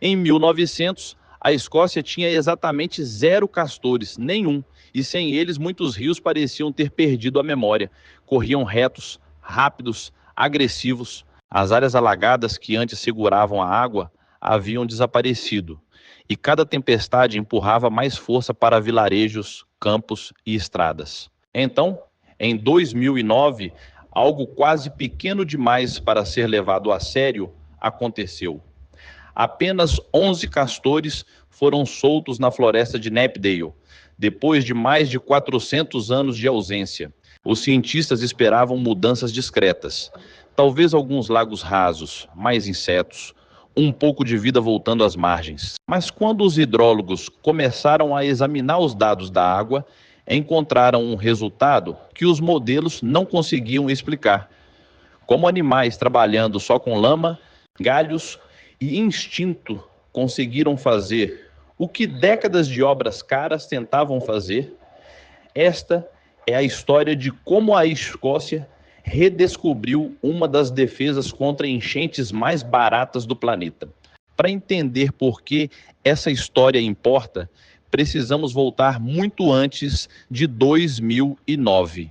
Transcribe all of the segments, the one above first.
Em 1900, a Escócia tinha exatamente 0 castores, nenhum, e sem eles muitos rios pareciam ter perdido a memória. Corriam retos, rápidos, agressivos. As áreas alagadas que antes seguravam a água haviam desaparecido, e cada tempestade empurrava mais força para vilarejos, campos e estradas. Então, em 2009, algo quase pequeno demais para ser levado a sério aconteceu. Apenas 11 castores foram soltos na floresta de Knapdale, depois de mais de 400 anos de ausência. Os cientistas esperavam mudanças discretas, talvez alguns lagos rasos, mais insetos, um pouco de vida voltando às margens. Mas quando os hidrólogos começaram a examinar os dados da água, encontraram um resultado que os modelos não conseguiam explicar. Como animais trabalhando só com lama, galhos e instinto conseguiram fazer o que décadas de obras caras tentavam fazer, esta é a história de como a Escócia redescobriu uma das defesas contra enchentes mais baratas do planeta. Para entender por que essa história importa, precisamos voltar muito antes de 2009.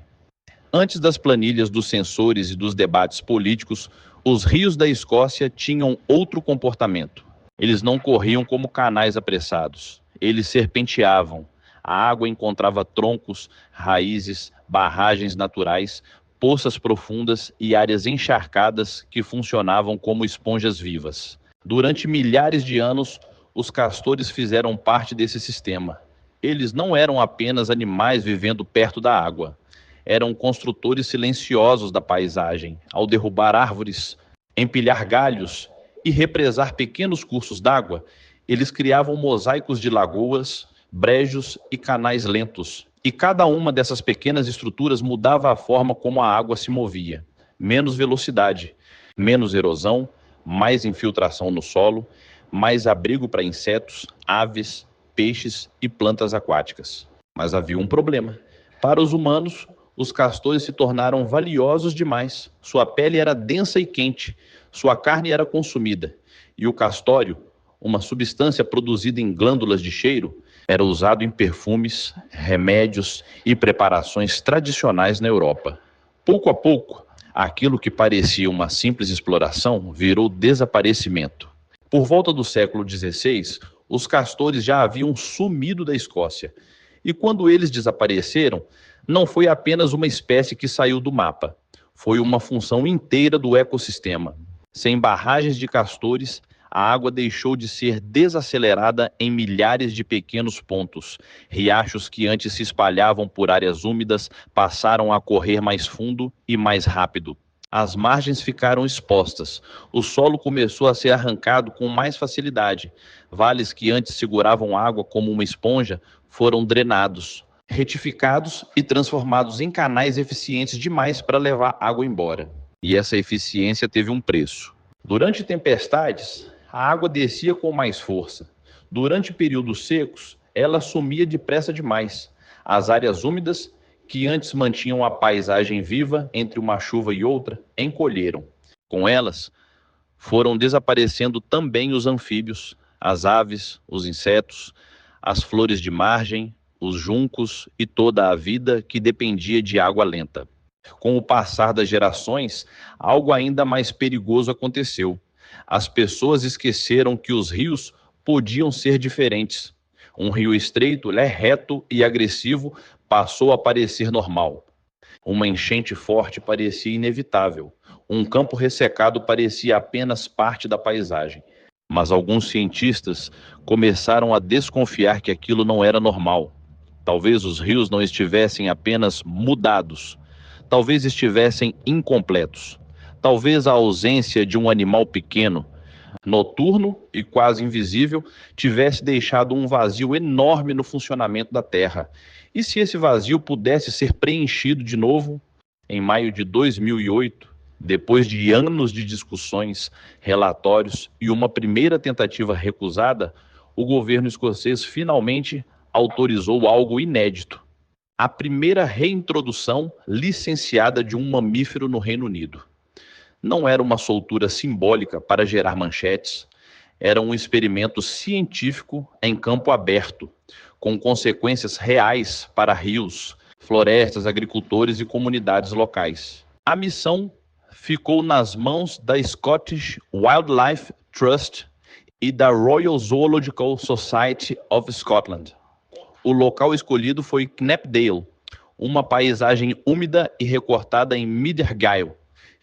Antes das planilhas dos censores e dos debates políticos, os rios da Escócia tinham outro comportamento. Eles não corriam como canais apressados. Eles serpenteavam. A água encontrava troncos, raízes, barragens naturais, poças profundas e áreas encharcadas que funcionavam como esponjas vivas. Durante milhares de anos, os castores fizeram parte desse sistema. Eles não eram apenas animais vivendo perto da água. Eram construtores silenciosos da paisagem. Ao derrubar árvores, empilhar galhos e represar pequenos cursos d'água, eles criavam mosaicos de lagoas, brejos e canais lentos. E cada uma dessas pequenas estruturas mudava a forma como a água se movia. Menos velocidade, menos erosão, mais infiltração no solo, mais abrigo para insetos, aves, peixes e plantas aquáticas. Mas havia um problema. Para os humanos, os castores se tornaram valiosos demais. Sua pele era densa e quente, sua carne era consumida. E o castório, uma substância produzida em glândulas de cheiro, era usado em perfumes, remédios e preparações tradicionais na Europa. Pouco a pouco, aquilo que parecia uma simples exploração virou desaparecimento. Por volta do século XVI, os castores já haviam sumido da Escócia. E quando eles desapareceram, não foi apenas uma espécie que saiu do mapa. Foi uma função inteira do ecossistema. Sem barragens de castores, a água deixou de ser desacelerada em milhares de pequenos pontos. Riachos que antes se espalhavam por áreas úmidas passaram a correr mais fundo e mais rápido. As margens ficaram expostas. O solo começou a ser arrancado com mais facilidade. Vales que antes seguravam água como uma esponja foram drenados, retificados e transformados em canais eficientes demais para levar água embora. E essa eficiência teve um preço. Durante tempestades, a água descia com mais força. Durante períodos secos, ela sumia depressa demais. As áreas úmidas, que antes mantinham a paisagem viva entre uma chuva e outra, encolheram. Com elas, foram desaparecendo também os anfíbios, as aves, os insetos, as flores de margem, os juncos e toda a vida que dependia de água lenta. Com o passar das gerações, algo ainda mais perigoso aconteceu. As pessoas esqueceram que os rios podiam ser diferentes. Um rio estreito, reto e agressivo passou a parecer normal. Uma enchente forte parecia inevitável. Um campo ressecado parecia apenas parte da paisagem. Mas alguns cientistas começaram a desconfiar que aquilo não era normal. Talvez os rios não estivessem apenas mudados. Talvez estivessem incompletos. Talvez a ausência de um animal pequeno, noturno e quase invisível, tivesse deixado um vazio enorme no funcionamento da Terra. E se esse vazio pudesse ser preenchido de novo? Em maio de 2008, depois de anos de discussões, relatórios e uma primeira tentativa recusada, o governo escocês finalmente autorizou algo inédito: a primeira reintrodução licenciada de um mamífero no Reino Unido. Não era uma soltura simbólica para gerar manchetes, Era um experimento científico em campo aberto, com consequências reais para rios, florestas, agricultores e comunidades locais. A missão ficou nas mãos da Scottish Wildlife Trust e da Royal Zoological Society of Scotland. O local escolhido foi Knapdale, uma paisagem úmida e recortada em Midergyle,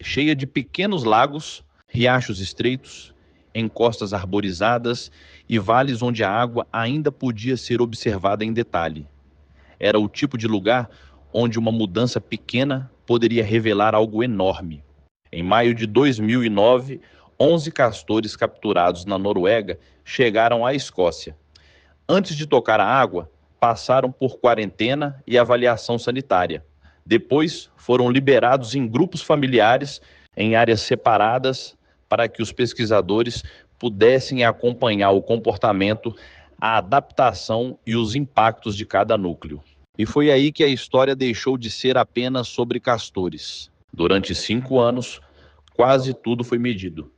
cheia de pequenos lagos, riachos estreitos, encostas arborizadas e vales onde a água ainda podia ser observada em detalhe. Era o tipo de lugar onde uma mudança pequena poderia revelar algo enorme. Em maio de 2009, 11 castores capturados na Noruega chegaram à Escócia. Antes de tocar a água, passaram por quarentena e avaliação sanitária. Depois, foram liberados em grupos familiares, em áreas separadas, para que os pesquisadores pudessem acompanhar o comportamento, a adaptação e os impactos de cada núcleo. E foi aí que a história deixou de ser apenas sobre castores. Durante 5 anos, quase tudo foi medido.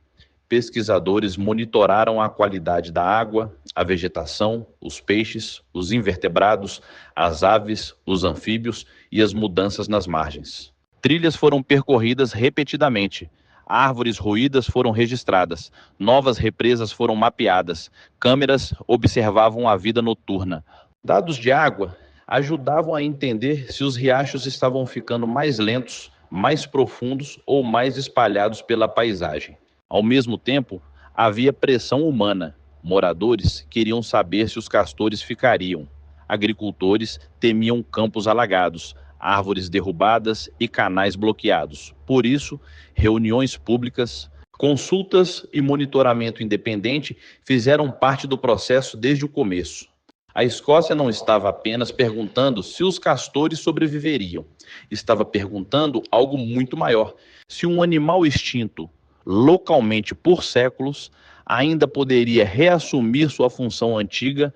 Pesquisadores monitoraram a qualidade da água, a vegetação, os peixes, os invertebrados, as aves, os anfíbios e as mudanças nas margens. Trilhas foram percorridas repetidamente, árvores roídas foram registradas, novas represas foram mapeadas, câmeras observavam a vida noturna. Dados de água ajudavam a entender se os riachos estavam ficando mais lentos, mais profundos ou mais espalhados pela paisagem. Ao mesmo tempo, havia pressão humana. Moradores queriam saber se os castores ficariam. Agricultores temiam campos alagados, árvores derrubadas e canais bloqueados. Por isso, reuniões públicas, consultas e monitoramento independente fizeram parte do processo desde o começo. A Escócia não estava apenas perguntando se os castores sobreviveriam. Estava perguntando algo muito maior: se um animal extinto localmente por séculos ainda poderia reassumir sua função antiga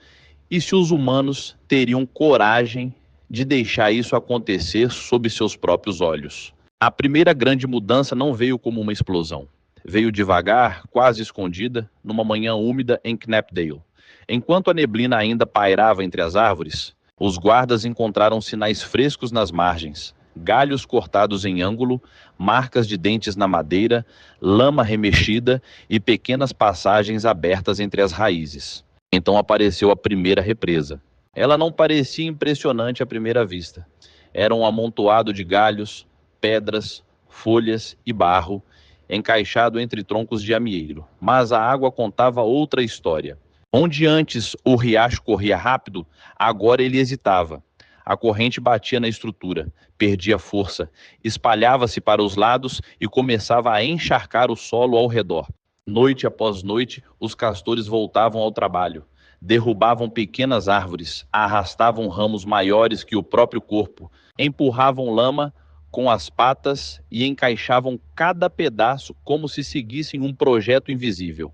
e se os humanos teriam coragem de deixar isso acontecer sob seus próprios olhos. A primeira grande mudança não veio como uma explosão. Veio devagar, quase escondida, numa manhã úmida em Knapdale. Enquanto a neblina ainda pairava entre as árvores, os guardas encontraram sinais frescos nas margens, galhos cortados em ângulo, marcas de dentes na madeira, lama remexida e pequenas passagens abertas entre as raízes. Então apareceu a primeira represa. Ela não parecia impressionante à primeira vista. Era um amontoado de galhos, pedras, folhas e barro, encaixado entre troncos de amieiro. Mas a água contava outra história. Onde antes o riacho corria rápido, agora ele hesitava. A corrente batia na estrutura, perdia força, espalhava-se para os lados e começava a encharcar o solo ao redor. Noite após noite, os castores voltavam ao trabalho. Derrubavam pequenas árvores, arrastavam ramos maiores que o próprio corpo, empurravam lama com as patas e encaixavam cada pedaço como se seguissem um projeto invisível.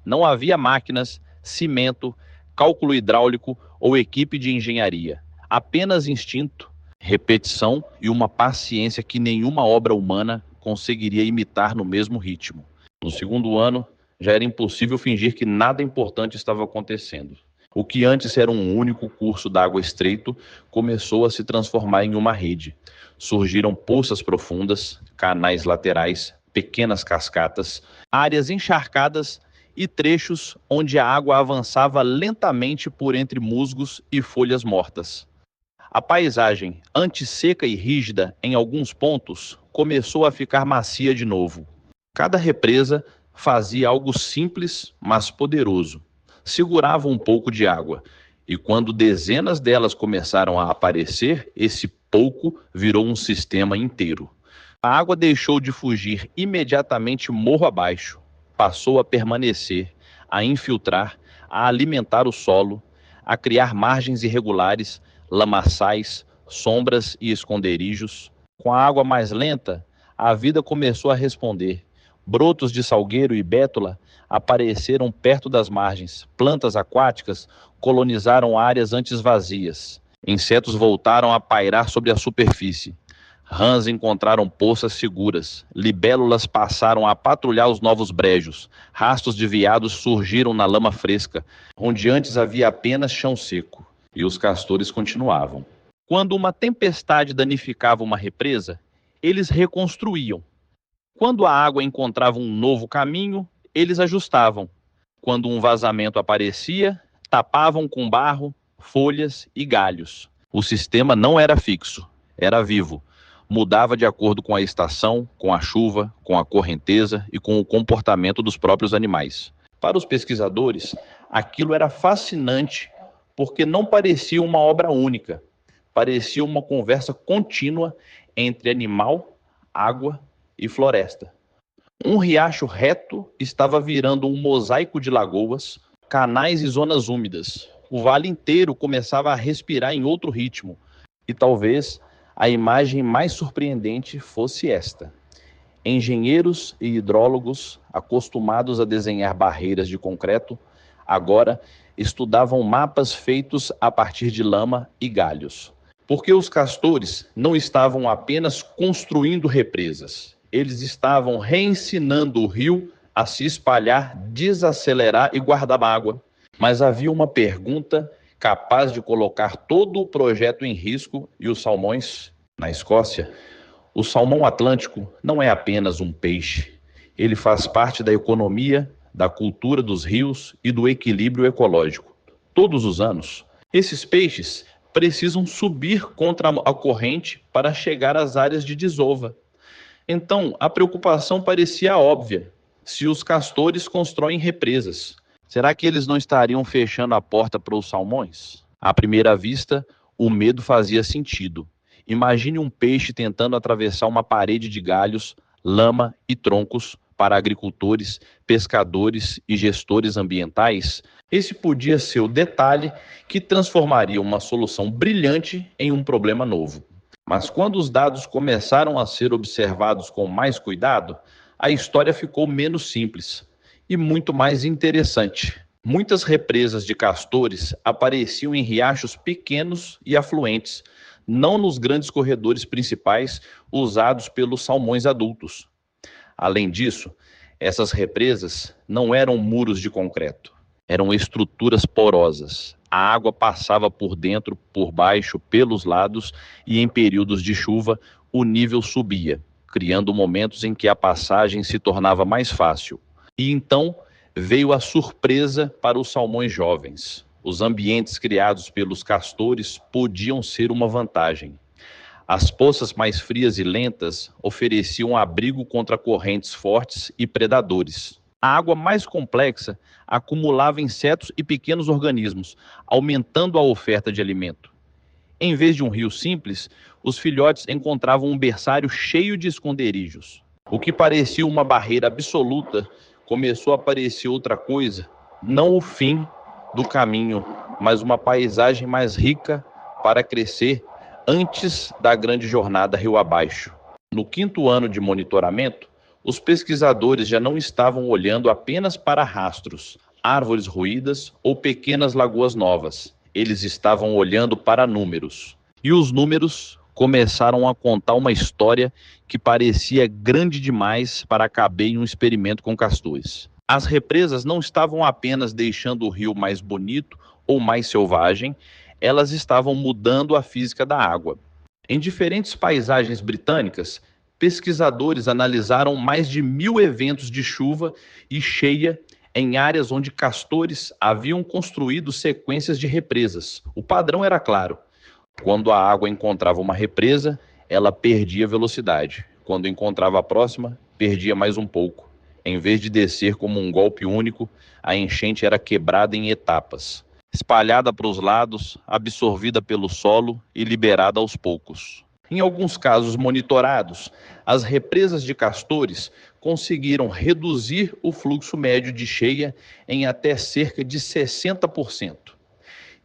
Não havia máquinas, cimento, cálculo hidráulico ou equipe de engenharia. Apenas instinto, repetição e uma paciência que nenhuma obra humana conseguiria imitar no mesmo ritmo. No segundo ano, já era impossível fingir que nada importante estava acontecendo. O que antes era um único curso d'água estreito começou a se transformar em uma rede. Surgiram poças profundas, canais laterais, pequenas cascatas, áreas encharcadas e trechos onde a água avançava lentamente por entre musgos e folhas mortas. A paisagem, antes seca e rígida em alguns pontos, começou a ficar macia de novo. Cada represa fazia algo simples, mas poderoso. Segurava um pouco de água, e quando dezenas delas começaram a aparecer, esse pouco virou um sistema inteiro. A água deixou de fugir imediatamente morro abaixo, passou a permanecer, a infiltrar, a alimentar o solo, a criar margens irregulares, lamaçais, sombras e esconderijos. Com a água mais lenta, a vida começou a responder. Brotos de salgueiro e bétula apareceram perto das margens. Plantas aquáticas colonizaram áreas antes vazias. Insetos voltaram a pairar sobre a superfície. Rãs encontraram poças seguras, libélulas passaram a patrulhar os novos brejos, rastros de veados surgiram na lama fresca, onde antes havia apenas chão seco, e os castores continuavam. Quando uma tempestade danificava uma represa, eles reconstruíam. Quando a água encontrava um novo caminho, eles ajustavam. Quando um vazamento aparecia, tapavam com barro, folhas e galhos. O sistema não era fixo, era vivo. Mudava de acordo com a estação, com a chuva, com a correnteza e com o comportamento dos próprios animais. Para os pesquisadores, aquilo era fascinante porque não parecia uma obra única, parecia uma conversa contínua entre animal, água e floresta. Um riacho reto estava virando um mosaico de lagoas, canais e zonas úmidas. O vale inteiro começava a respirar em outro ritmo. E talvez a imagem mais surpreendente fosse esta: engenheiros e hidrólogos, acostumados a desenhar barreiras de concreto, agora estudavam mapas feitos a partir de lama e galhos. Porque os castores não estavam apenas construindo represas, eles estavam reensinando o rio a se espalhar, desacelerar e guardar água. Mas havia uma pergunta capaz de colocar todo o projeto em risco, e os salmões, na Escócia, o salmão atlântico não é apenas um peixe. Ele faz parte da economia, da cultura dos rios e do equilíbrio ecológico. Todos os anos, esses peixes precisam subir contra a corrente para chegar às áreas de desova. Então, a preocupação parecia óbvia. Se os castores constroem represas, será que eles não estariam fechando a porta para os salmões? À primeira vista, o medo fazia sentido. Imagine um peixe tentando atravessar uma parede de galhos, lama e troncos para agricultores, pescadores e gestores ambientais. Esse podia ser o detalhe que transformaria uma solução brilhante em um problema novo. Mas quando os dados começaram a ser observados com mais cuidado, a história ficou menos simples e muito mais interessante. Muitas represas de castores apareciam em riachos pequenos e afluentes, não nos grandes corredores principais usados pelos salmões adultos. Além disso, essas represas não eram muros de concreto, eram estruturas porosas. A água passava por dentro, por baixo, pelos lados, e em períodos de chuva o nível subia, criando momentos em que a passagem se tornava mais fácil. E então veio a surpresa para os salmões jovens. Os ambientes criados pelos castores podiam ser uma vantagem. As poças mais frias e lentas ofereciam abrigo contra correntes fortes e predadores. A água mais complexa acumulava insetos e pequenos organismos, aumentando a oferta de alimento. Em vez de um rio simples, os filhotes encontravam um berçário cheio de esconderijos. O que parecia uma barreira absoluta começou a parecer outra coisa, não o fim do caminho, mas uma paisagem mais rica para crescer antes da grande jornada rio abaixo. No 5º ano de monitoramento, os pesquisadores já não estavam olhando apenas para rastros, árvores ruídas ou pequenas lagoas novas. Eles estavam olhando para números. E os números começaram a contar uma história que parecia grande demais para caber em um experimento com castores. As represas não estavam apenas deixando o rio mais bonito ou mais selvagem, elas estavam mudando a física da água. Em diferentes paisagens britânicas, pesquisadores analisaram mais de 1000 eventos de chuva e cheia em áreas onde castores haviam construído sequências de represas. O padrão era claro. Quando a água encontrava uma represa, ela perdia velocidade. Quando encontrava a próxima, perdia mais um pouco. Em vez de descer como um golpe único, a enchente era quebrada em etapas, espalhada para os lados, absorvida pelo solo e liberada aos poucos. Em alguns casos monitorados, as represas de castores conseguiram reduzir o fluxo médio de cheia em até cerca de 60%.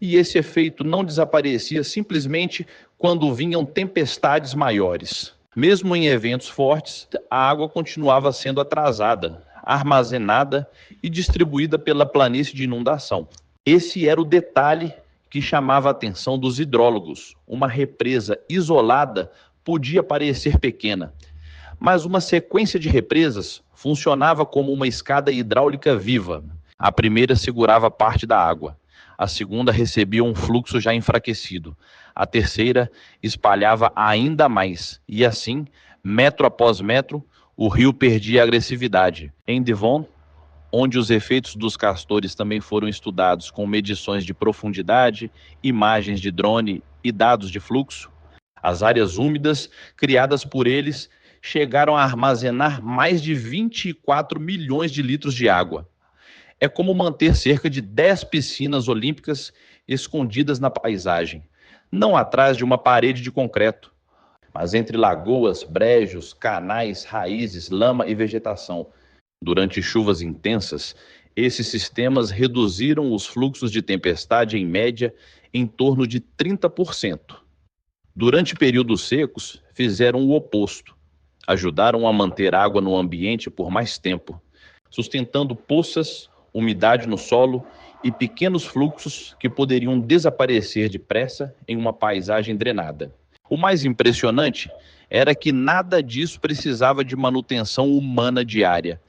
E esse efeito não desaparecia simplesmente quando vinham tempestades maiores. Mesmo em eventos fortes, a água continuava sendo atrasada, armazenada e distribuída pela planície de inundação. Esse era o detalhe que chamava a atenção dos hidrólogos. Uma represa isolada podia parecer pequena, mas uma sequência de represas funcionava como uma escada hidráulica viva. A primeira segurava parte da água, a segunda recebia um fluxo já enfraquecido, a terceira espalhava ainda mais, e assim, metro após metro, o rio perdia agressividade. Em Devon, onde os efeitos dos castores também foram estudados com medições de profundidade, imagens de drone e dados de fluxo, as áreas úmidas criadas por eles chegaram a armazenar mais de 24 milhões de litros de água. É como manter cerca de 10 piscinas olímpicas escondidas na paisagem, não atrás de uma parede de concreto, mas entre lagoas, brejos, canais, raízes, lama e vegetação. Durante chuvas intensas, esses sistemas reduziram os fluxos de tempestade em média em torno de 30%. Durante períodos secos, fizeram o oposto. Ajudaram a manter água no ambiente por mais tempo, sustentando poças, umidade no solo e pequenos fluxos que poderiam desaparecer depressa em uma paisagem drenada. O mais impressionante era que nada disso precisava de manutenção humana diária.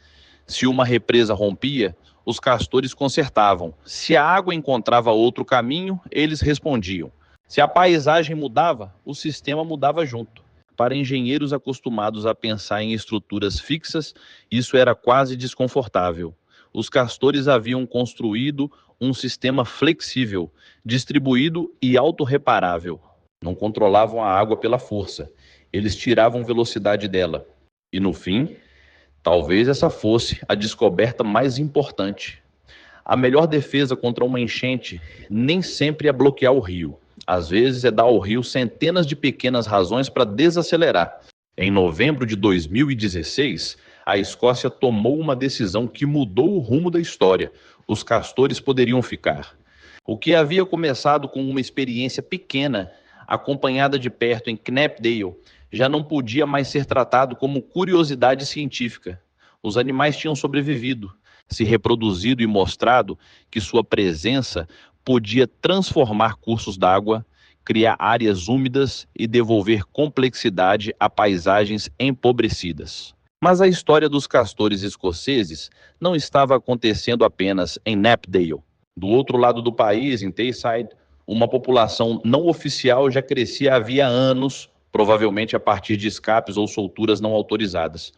Se uma represa rompia, os castores consertavam. Se a água encontrava outro caminho, eles respondiam. Se a paisagem mudava, o sistema mudava junto. Para engenheiros acostumados a pensar em estruturas fixas, isso era quase desconfortável. Os castores haviam construído um sistema flexível, distribuído e autorreparável. Não controlavam a água pela força, eles tiravam velocidade dela. E no fim, talvez essa fosse a descoberta mais importante. A melhor defesa contra uma enchente nem sempre é bloquear o rio. Às vezes é dar ao rio centenas de pequenas razões para desacelerar. Em novembro de 2016, a Escócia tomou uma decisão que mudou o rumo da história. Os castores poderiam ficar. O que havia começado com uma experiência pequena, acompanhada de perto em Knapdale, já não podia mais ser tratado como curiosidade científica. Os animais tinham sobrevivido, se reproduzido e mostrado que sua presença podia transformar cursos d'água, criar áreas úmidas e devolver complexidade a paisagens empobrecidas. Mas a história dos castores escoceses não estava acontecendo apenas em Knapdale. Do outro lado do país, em Tayside, uma população não oficial já crescia havia anos, provavelmente a partir de escapes ou solturas não autorizadas.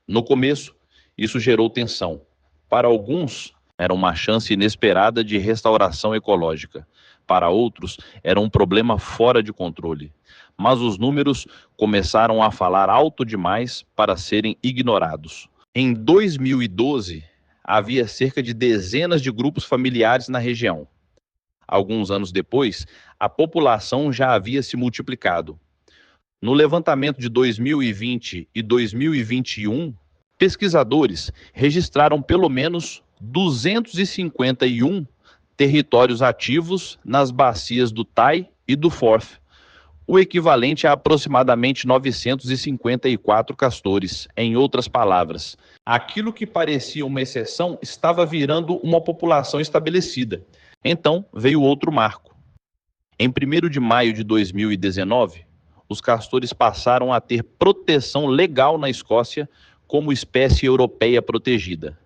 No começo, isso gerou tensão. Para alguns, era uma chance inesperada de restauração ecológica. Para outros, era um problema fora de controle. Mas os números começaram a falar alto demais para serem ignorados. Em 2012, havia cerca de dezenas de grupos familiares na região. Alguns anos depois, a população já havia se multiplicado. No levantamento de 2020 e 2021, pesquisadores registraram pelo menos 251 territórios ativos nas bacias do Tay e do Forth, o equivalente a aproximadamente 954 castores. Em outras palavras, aquilo que parecia uma exceção estava virando uma população estabelecida. Então veio outro marco. Em 1º de maio de 2019, os castores passaram a ter proteção legal na Escócia como espécie europeia protegida.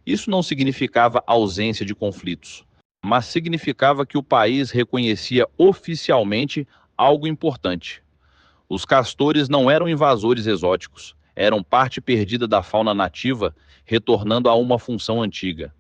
Isso não significava ausência de conflitos, mas significava que o país reconhecia oficialmente algo importante. Os castores não eram invasores exóticos, eram parte perdida da fauna nativa, retornando a uma função antiga.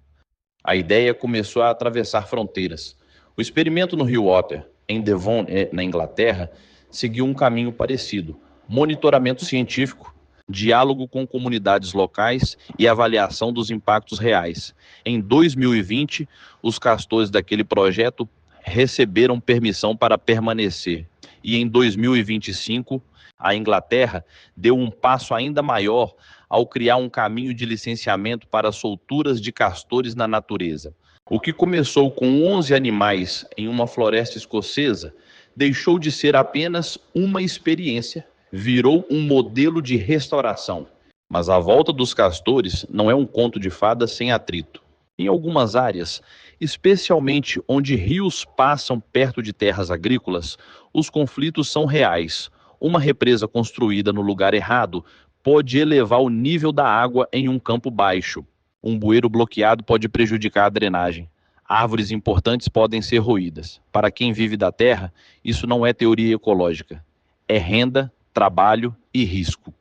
A ideia começou a atravessar fronteiras. O experimento no Rio Otter, em Devon, na Inglaterra, seguiu um caminho parecido: monitoramento científico, diálogo com comunidades locais e avaliação dos impactos reais. Em 2020, os castores daquele projeto receberam permissão para permanecer. E em 2025, a Inglaterra deu um passo ainda maior ao criar um caminho de licenciamento para solturas de castores na natureza. O que começou com 11 animais em uma floresta escocesa deixou de ser apenas uma experiência, virou um modelo de restauração. Mas a volta dos castores não é um conto de fadas sem atrito. Em algumas áreas, especialmente onde rios passam perto de terras agrícolas, os conflitos são reais. Uma represa construída no lugar errado pode elevar o nível da água em um campo baixo. Um bueiro bloqueado pode prejudicar a drenagem. Árvores importantes podem ser roídas. Para quem vive da terra, isso não é teoria ecológica. É renda, trabalho e risco.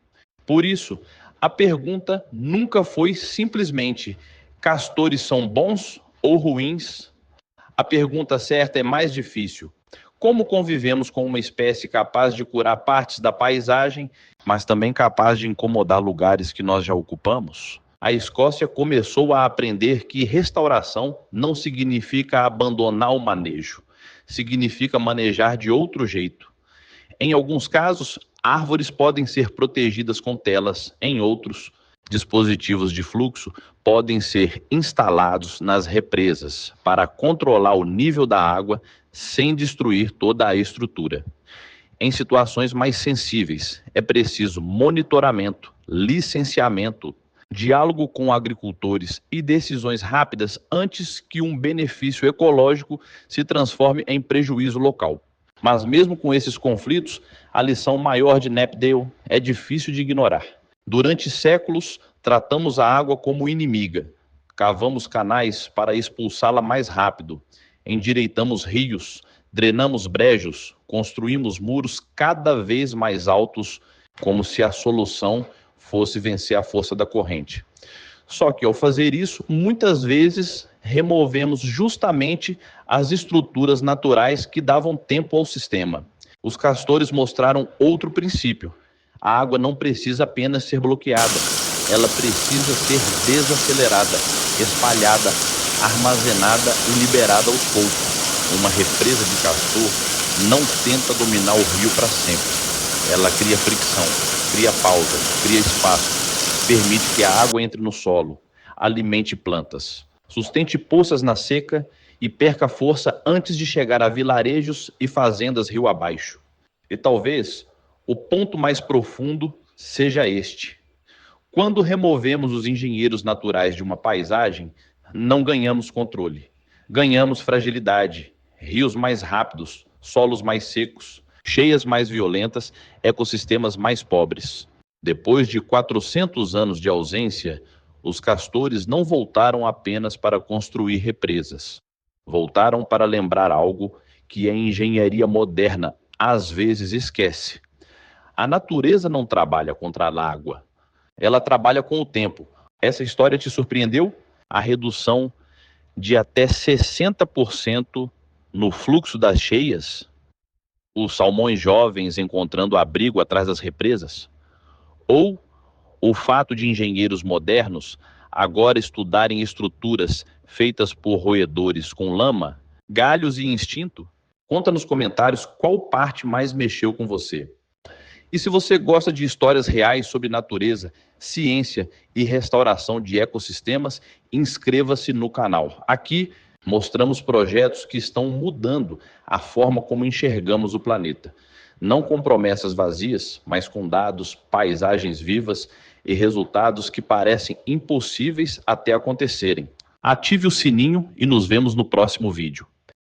Por isso, a pergunta nunca foi simplesmente: castores são bons ou ruins? A pergunta certa é mais difícil: como convivemos com uma espécie capaz de curar partes da paisagem, mas também capaz de incomodar lugares que nós já ocupamos? A Escócia começou a aprender que restauração não significa abandonar o manejo, significa manejar de outro jeito. Em alguns casos, árvores podem ser protegidas com telas, em outros, dispositivos de fluxo podem ser instalados nas represas para controlar o nível da água sem destruir toda a estrutura. Em situações mais sensíveis, é preciso monitoramento, licenciamento, diálogo com agricultores e decisões rápidas antes que um benefício ecológico se transforme em prejuízo local. Mas mesmo com esses conflitos, a lição maior de Knapdale é difícil de ignorar. Durante séculos, tratamos a água como inimiga. Cavamos canais para expulsá-la mais rápido. Endireitamos rios, drenamos brejos, construímos muros cada vez mais altos, como se a solução fosse vencer a força da corrente. Só que ao fazer isso, muitas vezes removemos justamente as estruturas naturais que davam tempo ao sistema. Os castores mostraram outro princípio. A água não precisa apenas ser bloqueada, ela precisa ser desacelerada, espalhada, armazenada e liberada aos poucos. Uma represa de castor não tenta dominar o rio para sempre. Ela cria fricção, cria pausa, cria espaço, permite que a água entre no solo, alimente plantas, sustente poças na seca e perca força antes de chegar a vilarejos e fazendas rio abaixo. E talvez o ponto mais profundo seja este: quando removemos os engenheiros naturais de uma paisagem, não ganhamos controle, ganhamos fragilidade, rios mais rápidos, solos mais secos, cheias mais violentas, ecossistemas mais pobres. Depois de 400 anos de ausência, os castores não voltaram apenas para construir represas. Voltaram para lembrar algo que a engenharia moderna às vezes esquece. A natureza não trabalha contra a água, ela trabalha com o tempo. Essa história te surpreendeu? A redução de até 60% no fluxo das cheias? Os salmões jovens encontrando abrigo atrás das represas? Ou o fato de engenheiros modernos agora estudarem estruturas feitas por roedores com lama, galhos e instinto? Conta nos comentários qual parte mais mexeu com você. E se você gosta de histórias reais sobre natureza, ciência e restauração de ecossistemas, inscreva-se no canal. Aqui mostramos projetos que estão mudando a forma como enxergamos o planeta. Não com promessas vazias, mas com dados, paisagens vivas e resultados que parecem impossíveis até acontecerem. Ative o sininho e nos vemos no próximo vídeo.